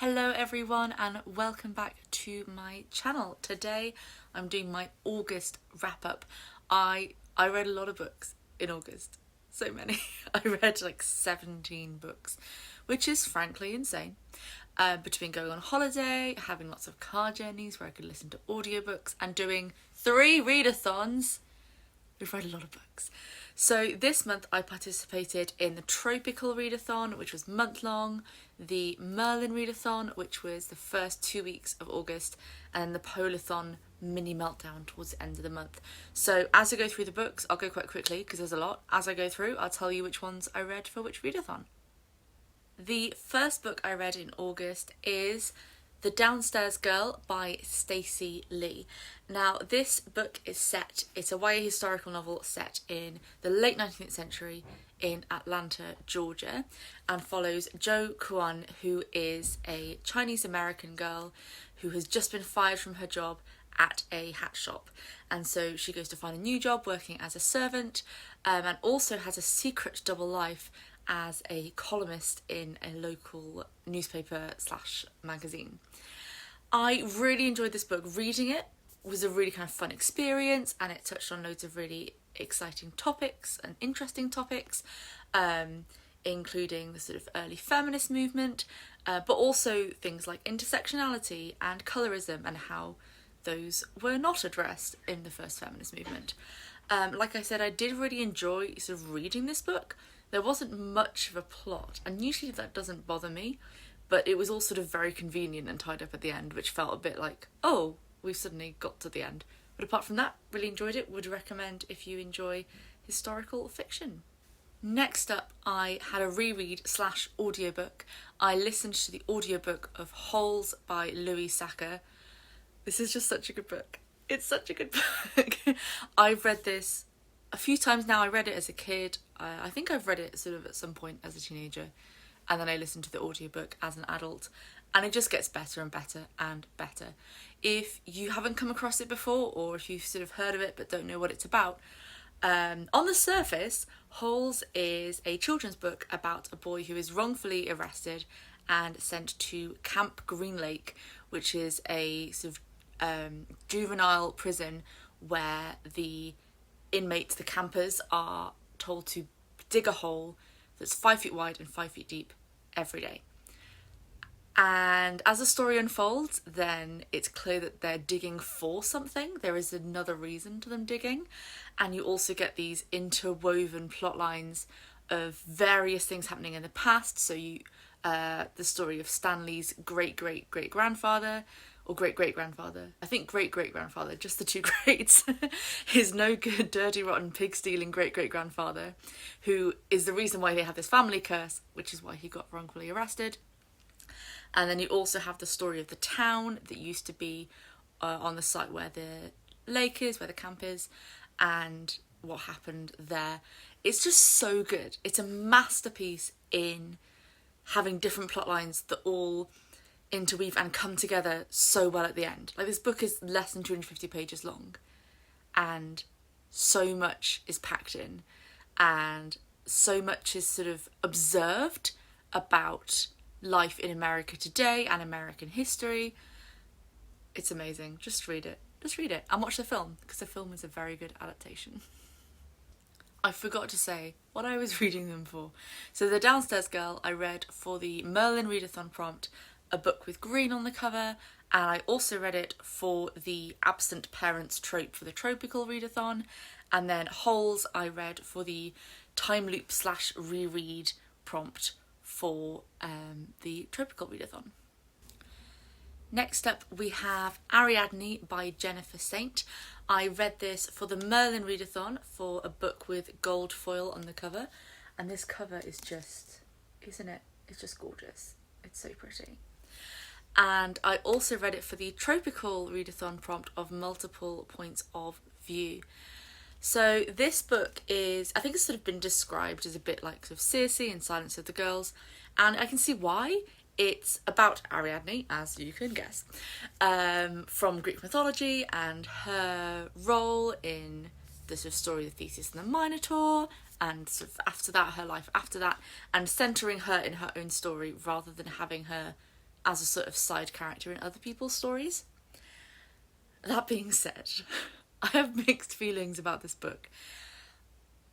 Hello everyone and welcome back to my channel. Today I'm doing my August wrap up. I read a lot of books in August, so many. I read like 17 books, which is frankly insane. Between going on holiday, having lots of car journeys where I could listen to audiobooks and doing 3 readathons, we've read a lot of books. So this month I participated in the trope-ical readathon, which was month-long, the Merlin readathon, which was the first 2 weeks of August, and the polarthon mini meltdown towards the end of the month. So as I go through the books, I'll go quite quickly because there's a lot. As I go through, I'll tell you which ones I read for which readathon. The first book I read in August is The Downstairs Girl by Stacey Lee. Now this book is set, it's a YA historical novel set in the late 19th century in Atlanta, Georgia, and follows Jo Kwon, who is a Chinese American girl who has just been fired from her job at a hat shop, and so she goes to find a new job working as a servant, and also has a secret double life as a columnist in a local newspaper / magazine. I really enjoyed this book. Reading it was a really kind of fun experience, and it touched on loads of really exciting topics and interesting topics, including the sort of early feminist movement, but also things like intersectionality and colorism and how those were not addressed in the first feminist movement. Like I said, I did really enjoy sort of reading this book. There wasn't much of a plot, and usually that doesn't bother me, but it was all sort of very convenient and tied up at the end, which felt a bit like, oh, we've suddenly got to the end. But apart from that, really enjoyed it. Would recommend if you enjoy historical fiction. Next up, I had a reread / audiobook. I listened to the audiobook of Holes by Louis Sachar. This is just such a good book. It's such a good book. I've read this a few times now. I read it as a kid. I think I've read it sort of at some point as a teenager, and then I listened to the audiobook as an adult, and it just gets better and better and better. If you haven't come across it before, or if you've sort of heard of it but don't know what it's about, on the surface, Holes is a children's book about a boy who is wrongfully arrested and sent to Camp Green Lake, which is a sort of juvenile prison where the inmates, the campers, are told to dig a hole that's 5 feet wide and 5 feet deep every day. And as the story unfolds, then it's clear that they're digging for something. There is another reason to them digging, and you also get these interwoven plot lines of various things happening in the past. So the story of Stanley's great-great-great-grandfather, or great-great-grandfather, I think great-great-grandfather, just the two greats, his no good, dirty, rotten, pig-stealing great-great-grandfather, who is the reason why they have this family curse, which is why he got wrongfully arrested. And then you also have the story of the town that used to be on the site where the lake is, where the camp is, and what happened there. It's just so good. It's a masterpiece in having different plot lines that all interweave and come together so well at the end. Like, this book is less than 250 pages long, and so much is packed in, and so much is sort of observed about life in America today and American history. It's amazing. Just read it. Just read it and watch the film, because the film is a very good adaptation. I forgot to say what I was reading them for. So The Downstairs Girl I read for the Merlin readathon prompt, a book with green on the cover, and I also read it for the absent parents trope for the trope-ical readathon, and then Holes I read for the time loop / reread prompt for the trope-ical readathon. Next up we have Ariadne by Jennifer Saint. I read this for the Merlin readathon for a book with gold foil on the cover, and this cover is just, isn't it? It's just gorgeous. It's so pretty. And I also read it for the trope-ical readathon prompt of multiple points of view. So this book is, I think it's sort of been described as a bit like sort of Circe and Silence of the Girls, and I can see why. It's about Ariadne, as you can guess, from Greek mythology and her role in the sort of story of Theseus and the Minotaur, and sort of after that, her life after that, and centering her in her own story rather than having her as a sort of side character in other people's stories. That being said, I have mixed feelings about this book.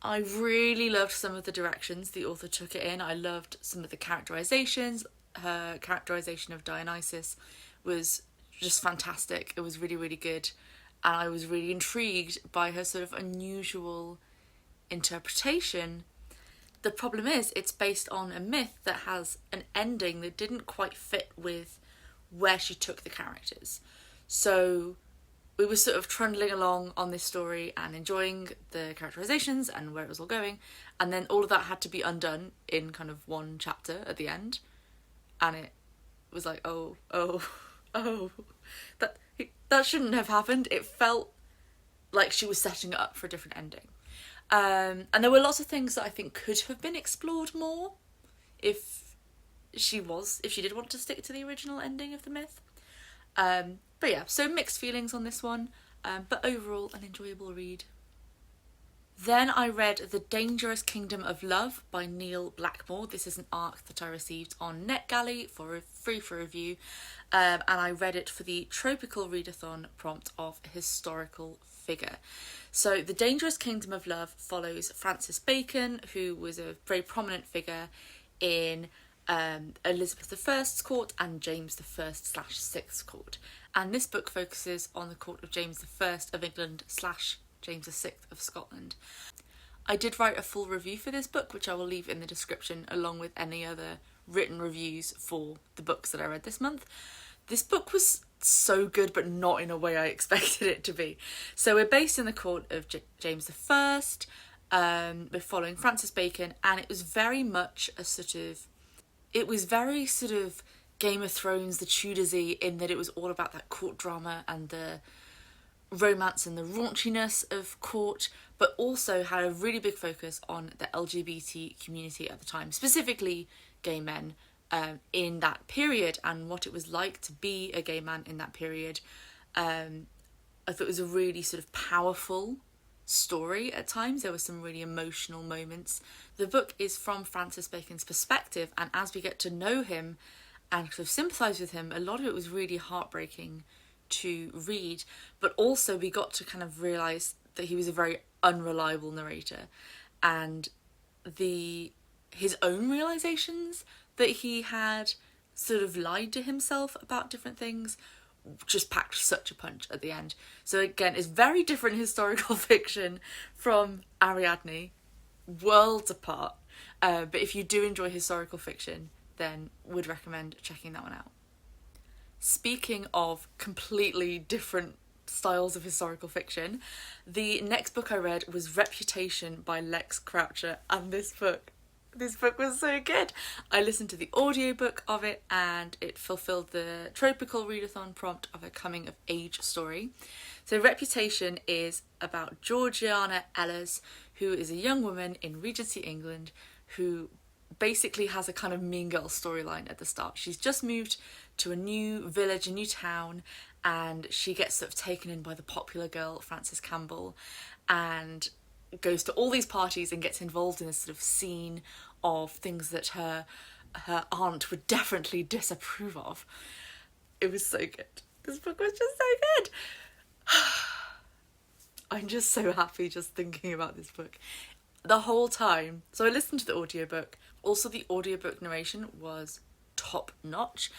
I really loved some of the directions the author took it in. I loved some of the characterizations. Her characterization of Dionysus was just fantastic. It was really, really good. And I was really intrigued by her sort of unusual interpretation. The problem is, it's based on a myth that has an ending that didn't quite fit with where she took the characters. So we were sort of trundling along on this story and enjoying the characterizations and where it was all going, and then all of that had to be undone in kind of one chapter at the end, and it was like, oh, that shouldn't have happened. It felt like she was setting it up for a different ending. And there were lots of things that I think could have been explored more if she did want to stick to the original ending of the myth. But yeah, so mixed feelings on this one, but overall an enjoyable read. Then I read The Dangerous Kingdom of Love by Neil Blackmore. This is an ARC that I received on NetGalley for free for review, and I read it for the trope-ical readathon prompt of historical figure. So The Dangerous Kingdom of Love follows Francis Bacon, who was a very prominent figure in Elizabeth I's court and James I/6th court. And this book focuses on the court of James I of England / James VI of Scotland. I did write a full review for this book, which I will leave in the description, along with any other written reviews for the books that I read this month. This book was so good, but not in a way I expected it to be. So we're based in the court of James I. We're following Francis Bacon, and it was very much it was very sort of Game of Thrones, the Tudorsy, in that it was all about that court drama and the romance and the raunchiness of court, but also had a really big focus on the LGBT community at the time, specifically gay men in that period and what it was like to be a gay man in that period. I thought it was a really sort of powerful story at times. There were some really emotional moments. The book is from Francis Bacon's perspective, and as we get to know him and sort of sympathise with him, a lot of it was really heartbreaking to read, but also we got to kind of realise that he was a very unreliable narrator, and his own realisations that he had sort of lied to himself about different things just packed such a punch at the end. So again, it's very different historical fiction from Ariadne, worlds apart, but if you do enjoy historical fiction, then would recommend checking that one out. Speaking of completely different styles of historical fiction, the next book I read was Reputation by Lex Croucher, and this book was so good. I listened to the audiobook of it, and it fulfilled the trope-ical readathon prompt of a coming-of-age story. So Reputation is about Georgiana Ellers, who is a young woman in Regency England who basically has a kind of Mean Girl storyline at the start. She's just moved to a new village, a new town, and she gets sort of taken in by the popular girl Frances Campbell and goes to all these parties and gets involved in this sort of scene of things that her aunt would definitely disapprove of. It was so good. This book was just so good. I'm just so happy just thinking about this book. The whole time, so I listened to the audiobook. Also, the audiobook narration was top notch.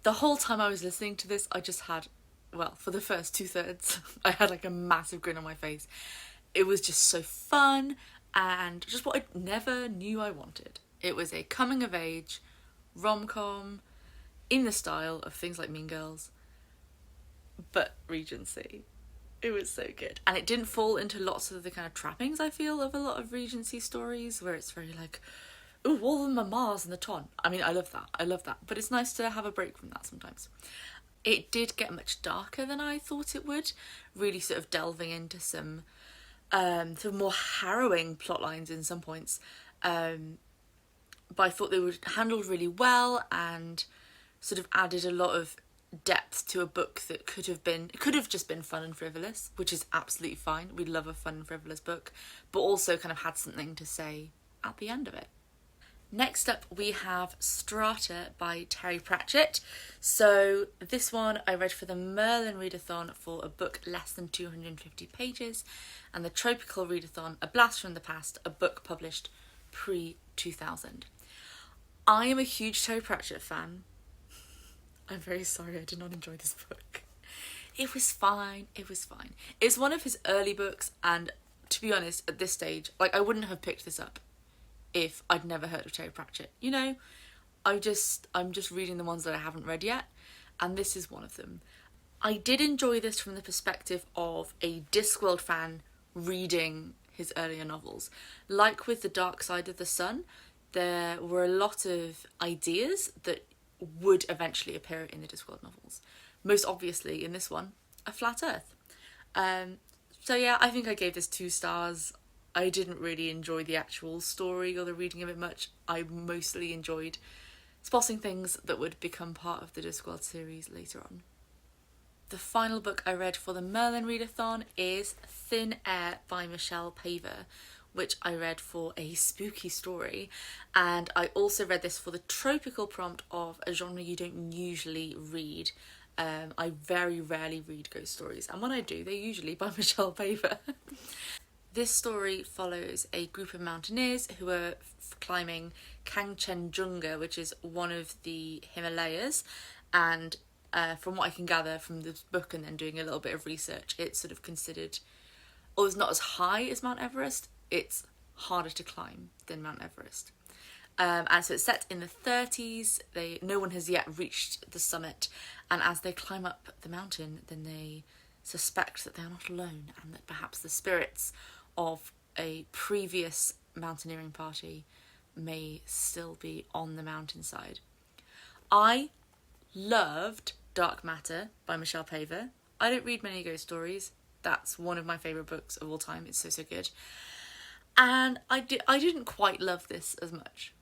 The whole time I was listening to this, I just had, well, for the first 2/3, I had like a massive grin on my face. It was just so fun and just what I never knew I wanted. It was a coming-of-age rom-com in the style of things like Mean Girls, but Regency. It was so good. And it didn't fall into lots of the kind of trappings, I feel, of a lot of Regency stories, where it's very like, ooh, all the mamas and the ton. I mean, I love that. But it's nice to have a break from that sometimes. It did get much darker than I thought it would, really sort of delving into some sort of more harrowing plot lines in some points. But I thought they were handled really well and sort of added a lot of depth to a book that could have just been fun and frivolous, which is absolutely fine. We love a fun and frivolous book, but also kind of had something to say at the end of it. Next up we have Strata by Terry Pratchett. So this one I read for the Merlin readathon for a book less than 250 pages, and the trope-ical readathon, A Blast from the Past, a book published pre-2000. I am a huge Terry Pratchett fan. I'm very sorry I did not enjoy this book. It was fine, it was fine. It's one of his early books, and to be honest, at this stage, like, I wouldn't have picked this up if I'd never heard of Terry Pratchett. You know, I'm just reading the ones that I haven't read yet, and this is one of them. I did enjoy this from the perspective of a Discworld fan reading his earlier novels. Like with The Dark Side of the Sun, there were a lot of ideas that would eventually appear in the Discworld novels. Most obviously, in this one, a flat earth. So yeah, I think I gave this 2 stars. I didn't really enjoy the actual story or the reading of it much. I mostly enjoyed spotting things that would become part of the Discworld series later on. The final book I read for the Merlin readathon is Thin Air by Michelle Paver, which I read for a spooky story, and I also read this for the trope-ical prompt of a genre you don't usually read. I very rarely read ghost stories, and when I do, they're usually by Michelle Paver. This story follows a group of mountaineers who are climbing Kangchenjunga, which is one of the Himalayas, and from what I can gather from the book and then doing a little bit of research, it's sort of considered, although it's not as high as Mount Everest, it's harder to climb than Mount Everest. And so it's set in the 30s, no one has yet reached the summit, and as they climb up the mountain, then they suspect that they are not alone, and that perhaps the spirits of a previous mountaineering party may still be on the mountainside. I loved Dark Matter by Michelle Paver. I don't read many ghost stories. That's one of my favourite books of all time. It's so good. And I didn't quite love this as much.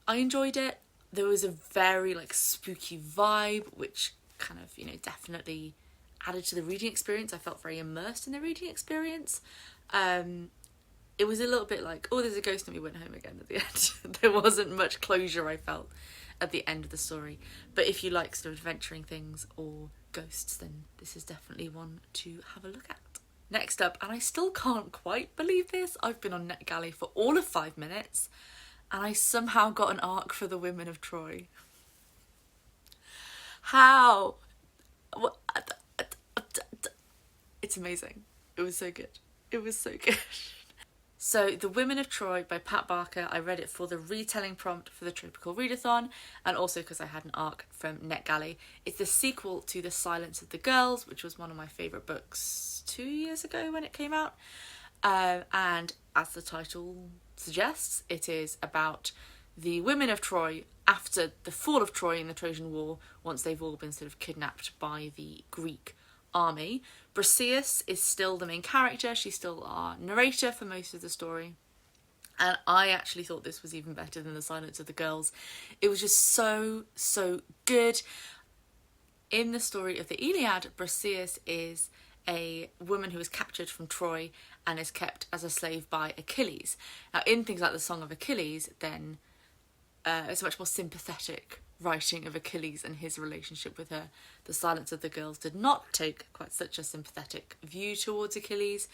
I enjoyed it. There was a very spooky vibe, which kind of, definitely added to the reading experience. I felt very immersed in the reading experience. It was a little bit like, oh, there's a ghost and we went home again at the end. There wasn't much closure, I felt, at the end of the story. But if you like sort of adventuring things or ghosts, then this is definitely one to have a look at. Next up, and I still can't quite believe this, I've been on NetGalley for all of 5 minutes, and I somehow got an arc for the Women of Troy. How? It's amazing. It was so good. It was so good. So, The Women of Troy by Pat Barker, I read it for the retelling prompt for the trope-ical readathon, and also because I had an arc from NetGalley. It's the sequel to The Silence of the Girls, which was one of my favourite books 2 years ago when it came out. And as the title suggests, it is about the women of Troy after the fall of Troy in the Trojan War, once they've all been sort of kidnapped by the Greek army. Briseis is still the main character. She's still our narrator for most of the story. And I actually thought this was even better than The Silence of the Girls. It was just so good. In the story of the Iliad, Briseis is a woman who is captured from Troy and is kept as a slave by Achilles. Now, in things like the Song of Achilles, then it's a much more sympathetic writing of Achilles and his relationship with her. The Silence of the Girls did not take quite such a sympathetic view towards Achilles,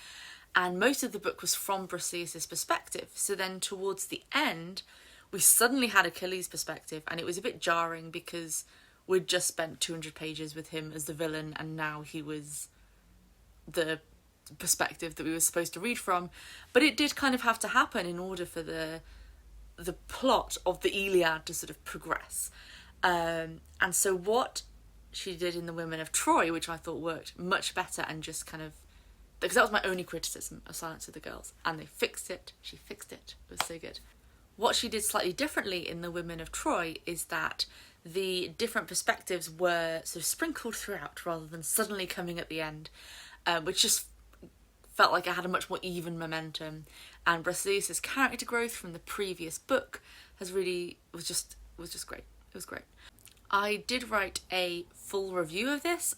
and most of the book was from Briseis' perspective. So then towards the end, we suddenly had Achilles' perspective, and it was a bit jarring because we'd just spent 200 pages with him as the villain, and now he was the perspective that we were supposed to read from. But it did kind of have to happen in order for the plot of the Iliad to sort of progress. And so what she did in The Women of Troy, which I thought worked much better, and just kind of, because that was my only criticism of Silence of the Girls, and they fixed it. She fixed it. It was so good. What she did slightly differently in The Women of Troy is that the different perspectives were sort of sprinkled throughout rather than suddenly coming at the end, which just felt like it had a much more even momentum. And Briseis' character growth from the previous book was just great. It was great. I did write a full review of this,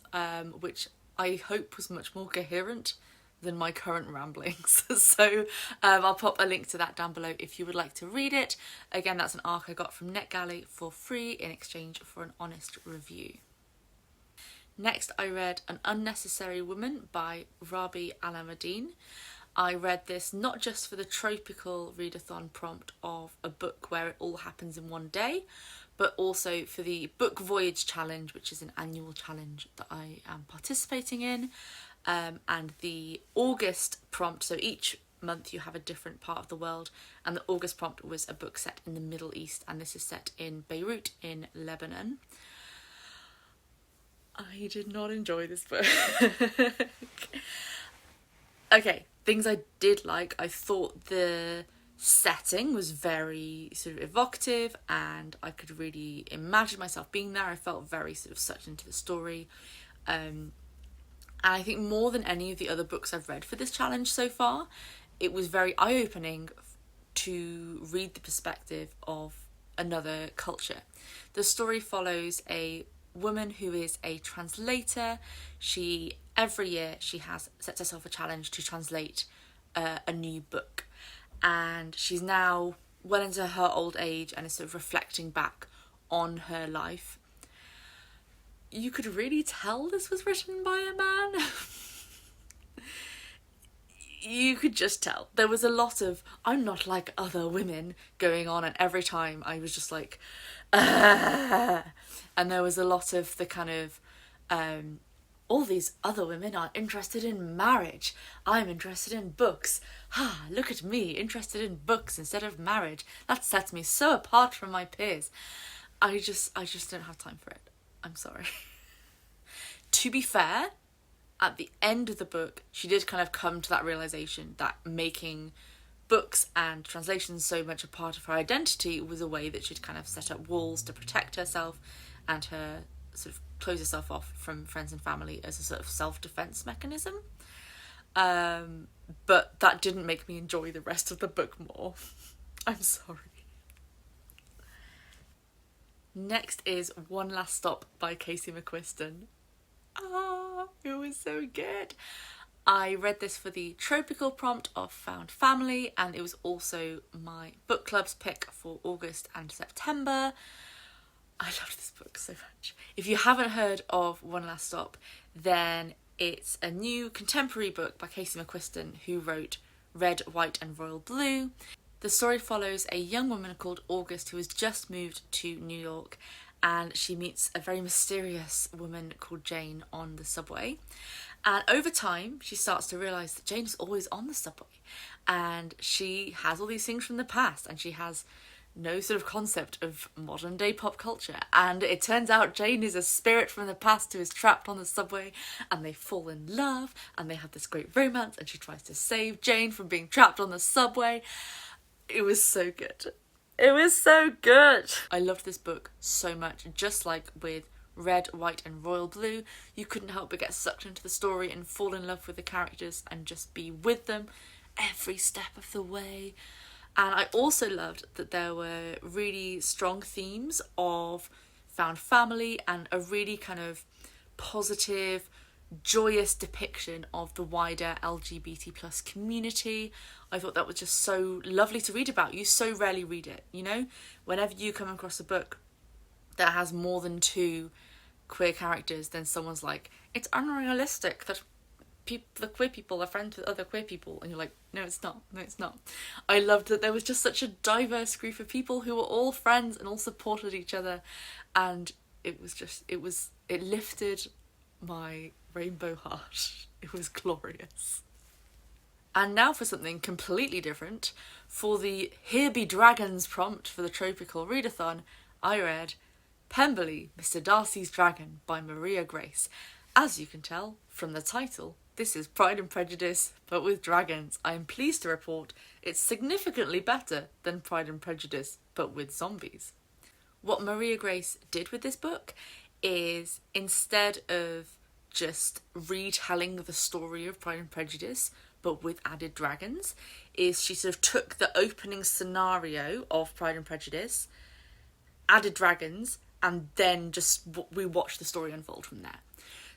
which I hope was much more coherent than my current ramblings. So I'll pop a link to that down below if you would like to read it. Again, that's an ARC I got from NetGalley for free in exchange for an honest review. Next, I read An Unnecessary Woman by Rabi Alameddine. I read this not just for the trope-ical readathon prompt of a book where it all happens in one day, but also for the Book Voyage Challenge, which is an annual challenge that I am participating in, and the August prompt. So each month you have a different part of the world, and the August prompt was a book set in the Middle East, and this is set in Beirut in Lebanon. I did not enjoy this book. Okay, things I did like. I thought the setting was very sort of evocative, and I could really imagine myself being there. I felt very sort of sucked into the story. And I think more than any of the other books I've read for this challenge so far, it was very eye-opening to read the perspective of another culture. The story follows a woman who is a translator. Every year she sets herself a challenge to translate a new book, and she's now well into her old age and is sort of reflecting back on her life. You could really tell this was written by a man. You could just tell. There was a lot of "I'm not like other women" going on, and every time I was just like, and there was a lot of the kind of all these other women are interested in marriage. I'm interested in books. Look at me, interested in books instead of marriage. That sets me so apart from my peers. I just don't have time for it. I'm sorry. To be fair, at the end of the book, she did kind of come to that realization that making books and translations so much a part of her identity was a way that she'd kind of set up walls to protect herself and her sort of close herself off from friends and family as a sort of self-defense mechanism. But that didn't make me enjoy the rest of the book more. I'm sorry. Next is One Last Stop by Casey McQuiston. It was so good. I read this for the trope-ical prompt of Found Family, and it was also my book club's pick for August and September. I loved this book so much. If you haven't heard of One Last Stop, then it's a new contemporary book by Casey McQuiston, who wrote Red, White and Royal Blue. The story follows a young woman called August who has just moved to New York, and she meets a very mysterious woman called Jane on the subway. And over time, she starts to realise that Jane is always on the subway, and she has all these things from the past, and she has no sort of concept of modern day pop culture. And it turns out Jane is a spirit from the past who is trapped on the subway, and they fall in love, and they have this great romance, and she tries to save Jane from being trapped on the subway. It was so good. It was so good. I loved this book so much. Just like with Red, White and Royal Blue, you couldn't help but get sucked into the story and fall in love with the characters and just be with them every step of the way. And I also loved that there were really strong themes of found family and a really kind of positive, joyous depiction of the wider LGBT plus community. I thought that was just so lovely to read about. You so rarely read it, you know? Whenever you come across a book that has more than two queer characters, then someone's like, it's unrealistic that the queer people are friends with other queer people, and you're like, no it's not. I loved that there was just such a diverse group of people who were all friends and all supported each other, and it lifted my rainbow heart. It was glorious. And now for something completely different. For the Here Be Dragons prompt for the trope-ical readathon, I read Pemberley, Mr. Darcy's Dragon by Maria Grace. As you can tell from the title, this is Pride and Prejudice, but with dragons. I am pleased to report it's significantly better than Pride and Prejudice, but with zombies. What Maria Grace did with this book is, instead of just retelling the story of Pride and Prejudice, but with added dragons, is she sort of took the opening scenario of Pride and Prejudice, added dragons, and then just we watched the story unfold from there.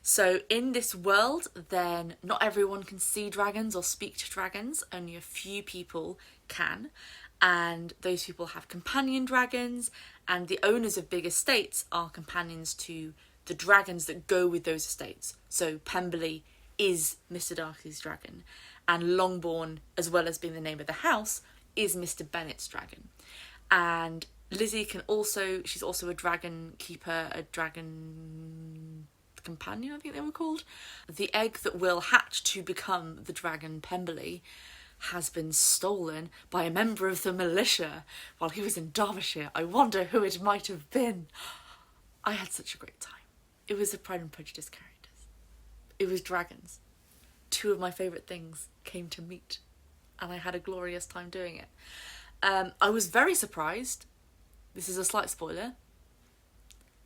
So in this world, then not everyone can see dragons or speak to dragons, only a few people can, and those people have companion dragons, and the owners of big estates are companions to the dragons that go with those estates. So Pemberley is Mr. Darcy's dragon, and Longbourn, as well as being the name of the house, is Mr. Bennet's dragon. And Lizzie she's also a dragon keeper, a dragon companion, I think they were called. The egg that will hatch to become the dragon Pemberley has been stolen by a member of the militia while he was in Derbyshire. I wonder who it might have been. I had such a great time. It was the Pride and Prejudice characters. It was dragons. Two of my favourite things came to meet, and I had a glorious time doing it. I was very surprised, this is a slight spoiler,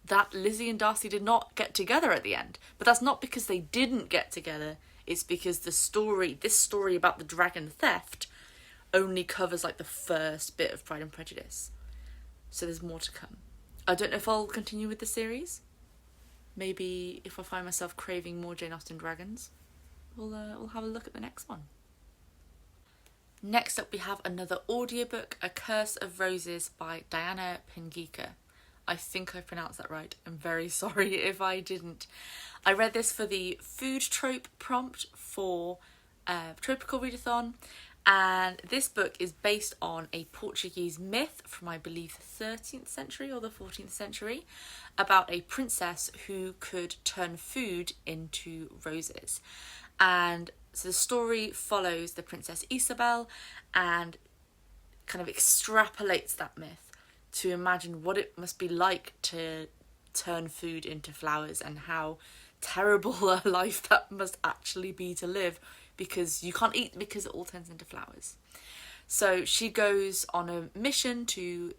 that Lizzie and Darcy did not get together at the end. But that's not because they didn't get together, it's because this story about the dragon theft only covers like the first bit of Pride and Prejudice. So there's more to come. I don't know if I'll continue with the series. Maybe if I find myself craving more Jane Austen dragons, we'll have a look at the next one. Next up we have another audiobook, A Curse of Roses by Diana Pingika. I think I pronounced that right. I'm very sorry if I didn't. I read this for the food trope prompt for trope-ical readathon, and this book is based on a Portuguese myth from, I believe, the 13th century or the 14th century about a princess who could turn food into roses. And so the story follows the Princess Isabel and kind of extrapolates that myth to imagine what it must be like to turn food into flowers and how terrible a life that must actually be to live, because you can't eat because it all turns into flowers. So she goes on a mission to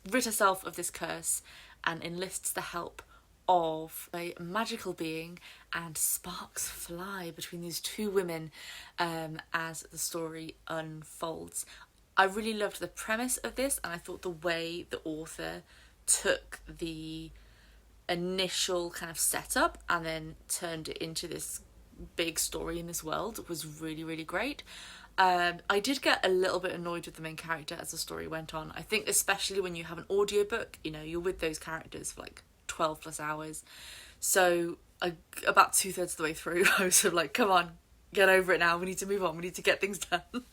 rid herself of this curse and enlists the help of a magical being, and sparks fly between these two women as the story unfolds. I really loved the premise of this, and I thought the way the author took the initial kind of setup and then turned it into this big story in this world was really, really great. I did get a little bit annoyed with the main character as the story went on. I think especially when you have an audiobook, you know, you're with those characters for like 12 plus hours. So about 2/3 of the way through, I was sort of like, come on, get over it now, we need to move on, we need to get things done.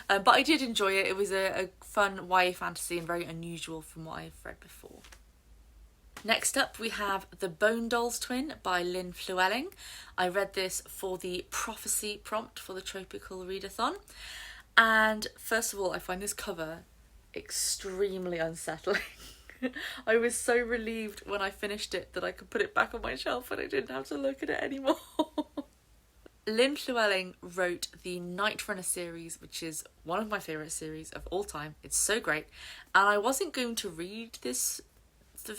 But I did enjoy it. It was a fun YA fantasy and very unusual from what I've read before. Next up we have The Bone Dolls Twin by Lynn Llewellyn. I read this for the prophecy prompt for the trope-ical readathon, and first of all I find this cover extremely unsettling. I was so relieved when I finished it that I could put it back on my shelf and I didn't have to look at it anymore. Lynn Llewellyn wrote the Night Runner series, which is one of my favourite series of all time. It's so great. And I wasn't going to read this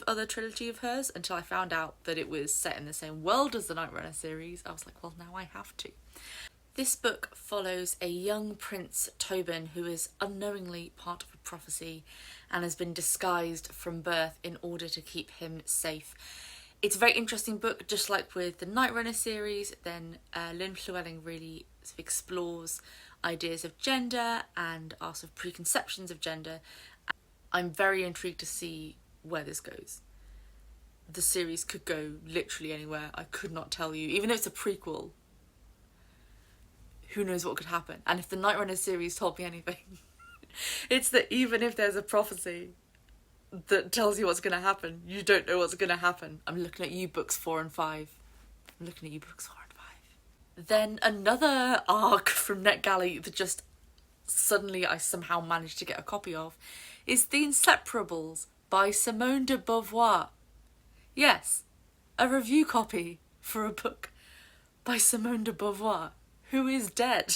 other trilogy of hers until I found out that it was set in the same world as the Night Runner series. I was like, well, now I have to. This book follows a young Prince Tobin who is unknowingly part of a prophecy and has been disguised from birth in order to keep him safe. It's a very interesting book, just like with the Night Runner series. Then Lynn Llewellyn really sort of explores ideas of gender and our sort of preconceptions of gender. I'm very intrigued to see where this goes. The series could go literally anywhere. I could not tell you. Even though it's a prequel, who knows what could happen. And if the Night Runner series told me anything, it's that even if there's a prophecy that tells you what's going to happen, you don't know what's going to happen. I'm looking at you, books 4 and 5. I'm looking at you, books 4 and 5. Then another arc from NetGalley that just suddenly I somehow managed to get a copy of is The Inseparables by Simone de Beauvoir. Yes, a review copy for a book by Simone de Beauvoir, who is dead.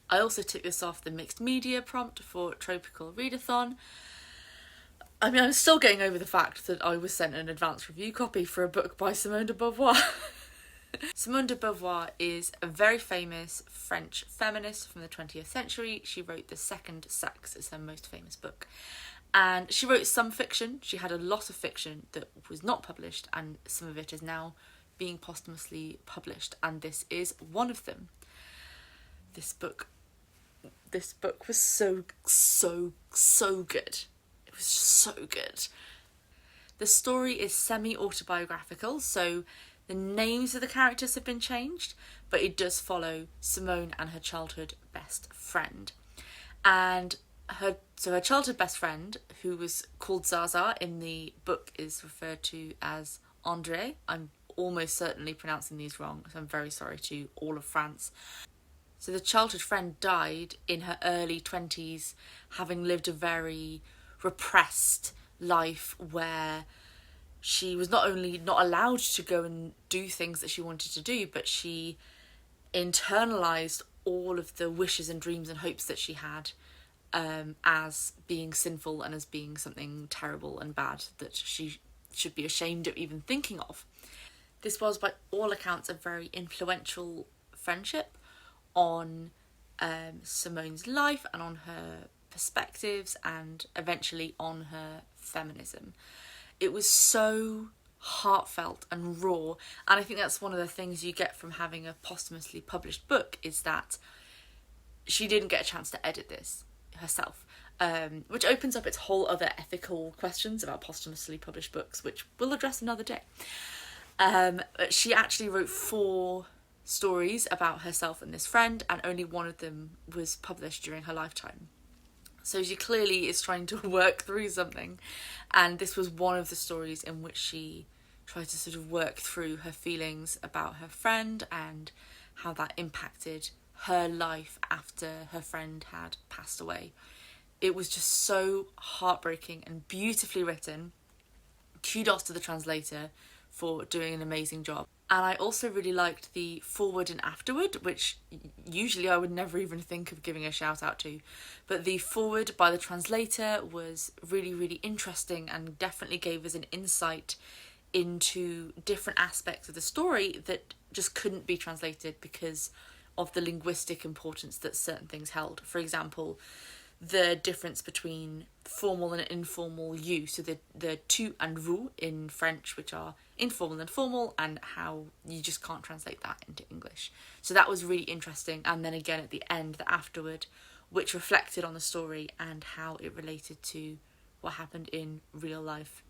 I also took this off the mixed media prompt for trope-ical readathon. I mean, I'm still getting over the fact that I was sent an advance review copy for a book by Simone de Beauvoir. Simone de Beauvoir is a very famous French feminist from the 20th century. She wrote The Second Sex, it's her most famous book. And she wrote some fiction. She had a lot of fiction that was not published, and some of it is now being posthumously published, and this is one of them. This book was so good. It was just so good. The story is semi-autobiographical, so the names of the characters have been changed, but it does follow Simone and her childhood best friend. And her childhood best friend, who was called Zaza in the book, is referred to as André. I'm almost certainly pronouncing these wrong, so I'm very sorry to all of France. So the childhood friend died in her early 20s, having lived a very repressed life where she was not only not allowed to go and do things that she wanted to do, but she internalized all of the wishes and dreams and hopes that she had as being sinful and as being something terrible and bad that she should be ashamed of even thinking of. This was, by all accounts, a very influential friendship on Simone's life and on her perspectives and eventually on her feminism. It was so heartfelt and raw, and I think that's one of the things you get from having a posthumously published book, is that she didn't get a chance to edit this herself, which opens up its whole other ethical questions about posthumously published books, which we'll address another day. She actually wrote 4 stories about herself and this friend, and only one of them was published during her lifetime. So she clearly is trying to work through something, and this was one of the stories in which she tried to sort of work through her feelings about her friend and how that impacted her life after her friend had passed away. It was just so heartbreaking and beautifully written. Kudos to the translator for doing an amazing job. And I also really liked the forward and afterward, which usually I would never even think of giving a shout out to. But the forward by the translator was really, really interesting and definitely gave us an insight into different aspects of the story that just couldn't be translated because of the linguistic importance that certain things held. For example, the difference between formal and informal you, so the tu and vous in French, which are informal and formal, and how you just can't translate that into English. So that was really interesting. And then again at the end, the afterward, which reflected on the story and how it related to what happened in real life.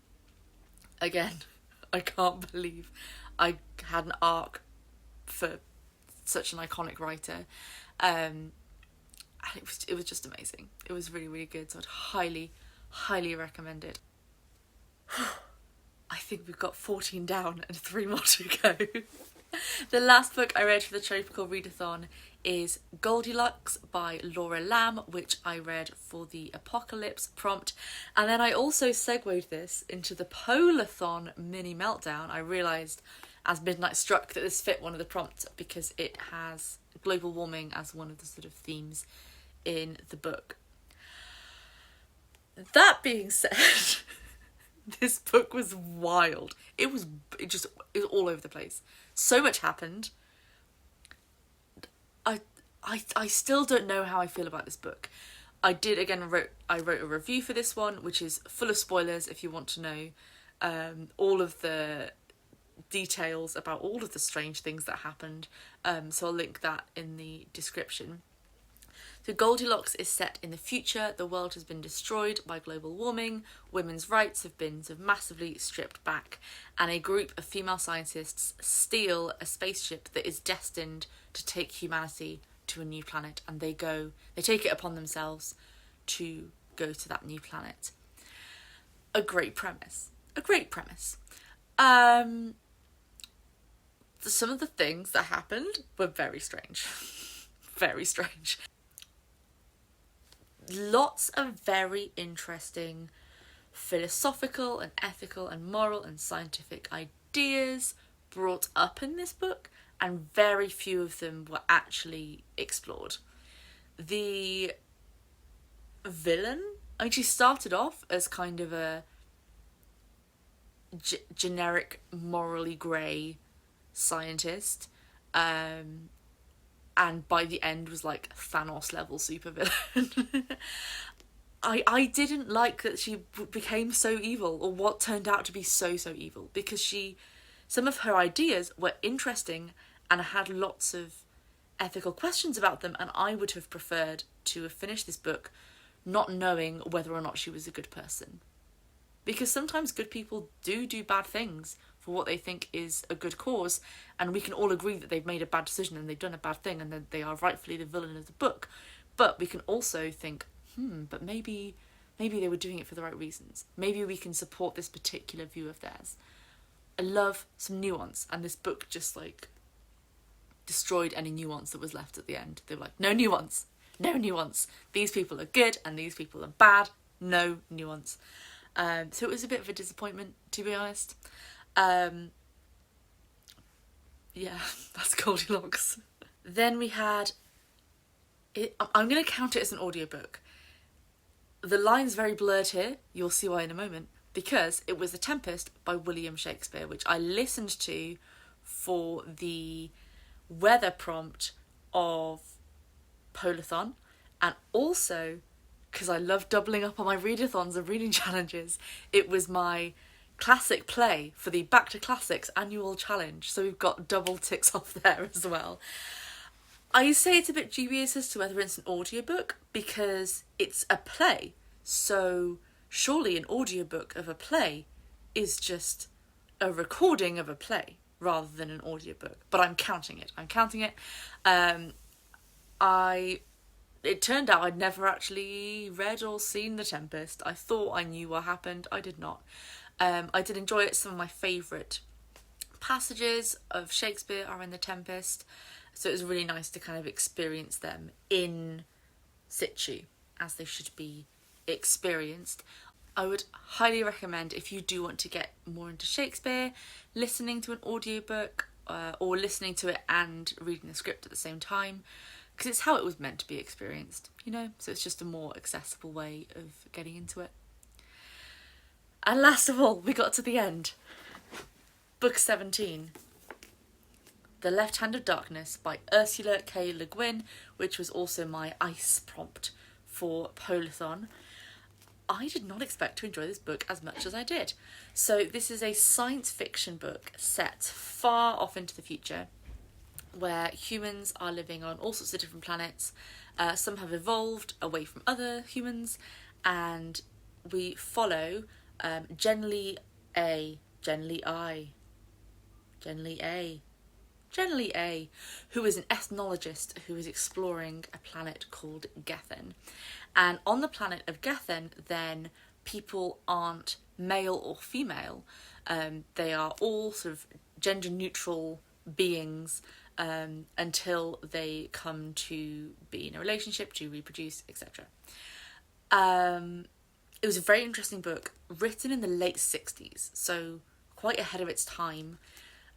Again, I can't believe I had an arc for such an iconic writer. And it was just amazing. It was really, really good. So I'd highly recommend it. I think we've got 14 down and 3 more to go. The last book I read for the trope-ical readathon is Goldilocks by Laura Lamb, which I read for the Apocalypse prompt. And then I also segued this into the polarthon mini meltdown. I realised as midnight struck that this fit one of the prompts because it has global warming as one of the sort of themes in the book. That being said, this book was wild. It was all over the place. So much happened. I still don't know how I feel about this book. I wrote a review for this one, which is full of spoilers if you want to know all of the details about all of the strange things that happened. So I'll link that in the description. So Goldilocks is set in the future. The world has been destroyed by global warming, women's rights have been sort of massively stripped back, and a group of female scientists steal a spaceship that is destined to take humanity to a new planet, and they take it upon themselves to go to that new planet. A great premise. Some of the things that happened were very strange. Very strange. Lots of very interesting philosophical and ethical and moral and scientific ideas brought up in this book, and very few of them were actually explored. The villain, she started off as kind of a generic, morally grey scientist, and by the end was like Thanos level supervillain. I didn't like that she became so evil, or what turned out to be so evil, because she some of her ideas were interesting and had lots of ethical questions about them, and I would have preferred to have finished this book not knowing whether or not she was a good person. Because sometimes good people do bad things for what they think is a good cause, and we can all agree that they've made a bad decision and they've done a bad thing and that they are rightfully the villain of the book. But we can also think, but maybe they were doing it for the right reasons. Maybe we can support this particular view of theirs. I love some nuance, and this book just like destroyed any nuance that was left at the end. They were like, no nuance. These people are good and these people are bad. No nuance. So it was a bit of a disappointment, to be honest. Yeah, that's Goldilocks. Then we had... I'm going to count it as an audiobook. The line's very blurred here. You'll see why in a moment. Because it was The Tempest by William Shakespeare, which I listened to for the weather prompt of Polarthon, and also because I love doubling up on my readathons and reading challenges, it was my classic play for the Back to Classics annual challenge, so we've got double ticks off there as well. I say it's a bit dubious as to whether it's an audiobook because it's a play, so surely an audiobook of a play is just a recording of a play rather than an audiobook, but I'm counting it. It turned out I'd never actually read or seen The Tempest. I thought I knew what happened. I did not. I did enjoy it. Some of my favourite passages of Shakespeare are in The Tempest, so it was really nice to kind of experience them in situ, as they should be experienced. I would highly recommend, if you do want to get more into Shakespeare, listening to an audiobook or listening to it and reading the script at the same time, because it's how it was meant to be experienced, you know? So it's just a more accessible way of getting into it. And last of all, we got to the end. Book 17. The Left Hand of Darkness by Ursula K. Le Guin, which was also my ice prompt for Polarthon. I did not expect to enjoy this book as much as I did. So this is a science fiction book set far off into the future, where humans are living on all sorts of different planets. Some have evolved away from other humans, and we follow Generally A, who is an ethnologist who is exploring a planet called Gethen. And on the planet of Gethen, then, people aren't male or female. They are all sort of gender-neutral beings until they come to be in a relationship, to reproduce, etc. It was a very interesting book, written in the late 60s, so quite ahead of its time,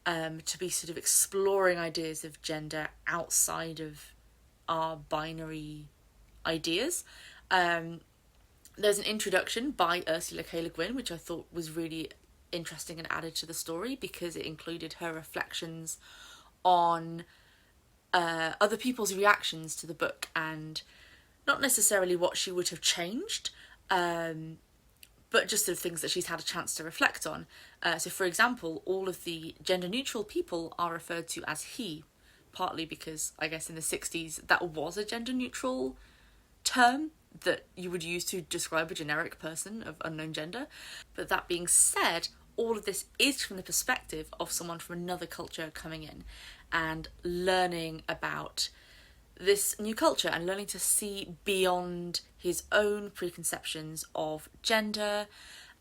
to be sort of exploring ideas of gender outside of our binary ideas. There's an introduction by Ursula K. Le Guin, which I thought was really interesting and added to the story because it included her reflections on other people's reactions to the book, and not necessarily what she would have changed, but just sort of things that she's had a chance to reflect on. So for example, all of the gender neutral people are referred to as he, partly because I guess in the 60s that was a gender neutral term that you would use to describe a generic person of unknown gender. But that being said, all of this is from the perspective of someone from another culture coming in and learning about this new culture and learning to see beyond his own preconceptions of gender,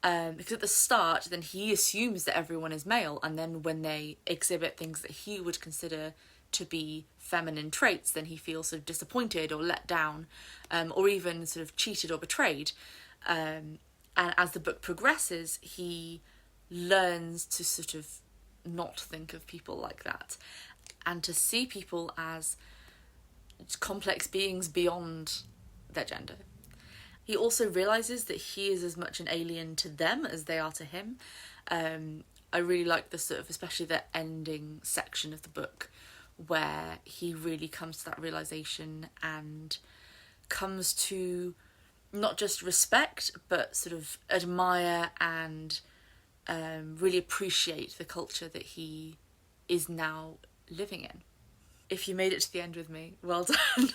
because at the start then he assumes that everyone is male, and then when they exhibit things that he would consider to be feminine traits, then he feels sort of disappointed or let down, or even sort of cheated or betrayed. And as the book progresses, he learns to sort of not think of people like that and to see people as complex beings beyond their gender. He also realises that he is as much an alien to them as they are to him. I really like the sort of, especially the ending section of the book, where he really comes to that realisation and comes to not just respect, but sort of admire and really appreciate the culture that he is now living in. If you made it to the end with me, well done.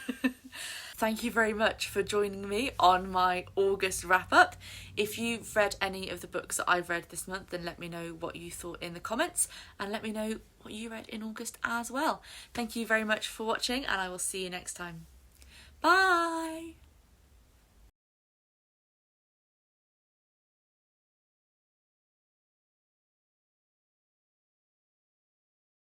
Thank you very much for joining me on my August wrap-up. If you've read any of the books that I've read this month, then let me know what you thought in the comments, and let me know what you read in August as well. Thank you very much for watching, and I will see you next time. Bye!